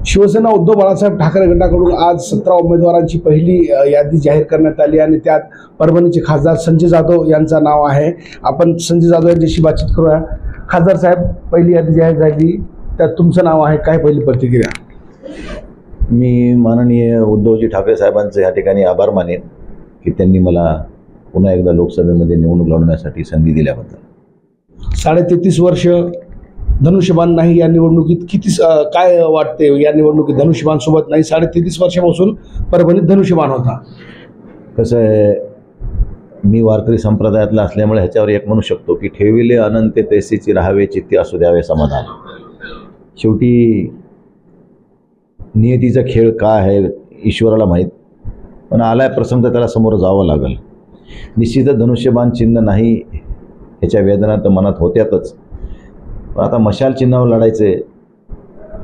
शिवसेना उद्धव बाळासाहेब ठाकरे गटाकडून आज 17 उमेदवारांची पहिली यादी जाहीर करण्यात आली आणि त्यात परभणीचे खासदार संजय जाधव यांचं नाव आहे। आपण संजय जाधव यांच्याशी बातचीत करूया। खासदार साहेब, पहिली यादी जाहीर झाली, त्यात तुमचं नाव आहे, काय पहिली प्रतिक्रिया? मी माननीय उद्धवजी ठाकरे साहेबांचे या ठिकाणी आभार मानेन की त्यांनी मला पुन्हा एकदा लोकसभेमध्ये निवडणूक लढवण्यासाठी संधी दिल्याबद्दल। 33.5 वर्ष धनुष्यबाण नाही या निवडणुकीत, किती काय वाटते या निवडणुकीत धनुष्यबाण सोबत नाही? 33.5 वर्षापासून परभणीत धनुष्यबाण होता। कसं आहे, मी वारकरी संप्रदायातला असल्यामुळे ह्याच्यावर एक म्हणू शकतो की ठेविले अनंत तैसीची राहावे चित्ती असू द्यावे समाधान। शेवटी नियतीचा खेळ काय आहे ईश्वराला माहीत, पण आलाय प्रसंग तर त्याला समोर जावं लागेल। निश्चितच धनुष्यबाण चिन्ह नाही ह्याच्या वेदना तर मनात होत्यातच, पण आता मशाल चिन्हावर लढायचे,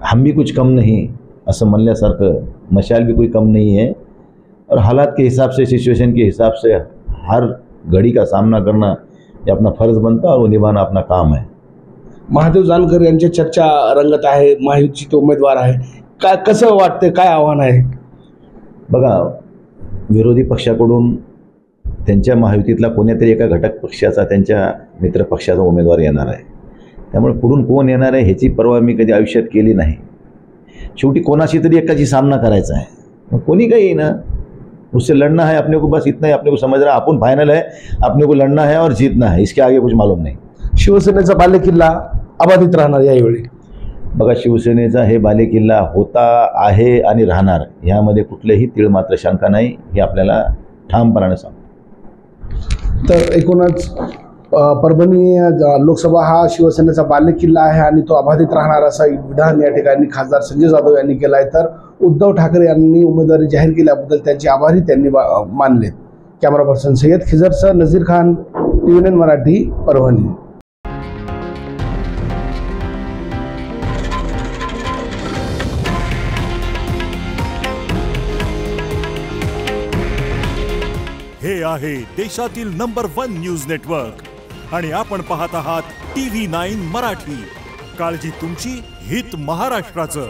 हम भी कुछ कम नहीं असं म्हणल्यासारखं मशाल भी कोई कम नहीं है और हालात के हिसाब से, सिचुएशन के हिसाब से हर घड़ी का सामना करना ये अपना फ़र्ज़ बनता और वो निभाना अपना काम है। महादेव जानकर यांची चर्चा रंगत आहे, महायुतीचे उमेदवार आहे, काय कसं वाटतं, काय आव्हान आहे? बघा, विरोधी पक्षाकडून त्यांच्या महायुतीतला कोणत्यातरी एका घटक पक्षाचा, त्यांच्या मित्र पक्षाचा उमेदवार येणार आहे, त्यामुळे पुढून कोण येणार आहे ह्याची पर्वा मी कधी आयुष्यात केली नाही। शेवटी कोणाशी तरी एकाची सामना करायचा आहे, मग कोणी काही ना, उससे लड़ना है अपने को, बस इतना ही अपने को समझ रहा है, अपन फाइनल है, अपने को लड़ना है और जीतना है, इसके आगे कुछ मालूम नहीं। शिवसेनेचा बालेकिल्ला अबाधित राहणार यावेळी? बघा, शिवसेनेचा हे बालेकिल्ला होता, आहे आणि राहणार, ह्यामध्ये कुठलेही तीळ मात्र शंका नाही, हे आपल्याला ठामपणाने सांगतो। तर एकूणच परभणी लोकसभा हा शिवसेनेचा बालेकिल्ला आहे आणि तो अबाधित राहणार असा विधान या ठिकाणी खासदार संजय जाधव यांनी केला आहे। तर उद्धव ठाकरे यांनी उमेदवारी जाहीर केल्याबद्दल त्यांचे आभारी त्यांनी मानलेत। कॅमेरा पर्सन सय्यद खिजरसह नजीर खान, TVN मराठी, परभणी। हे आहे देशातील नंबर 1 न्यूज नेटवर्क आणि आपण पाहत आहात TV9 मराठी। काळजी तुमची, हित महाराष्ट्राचं।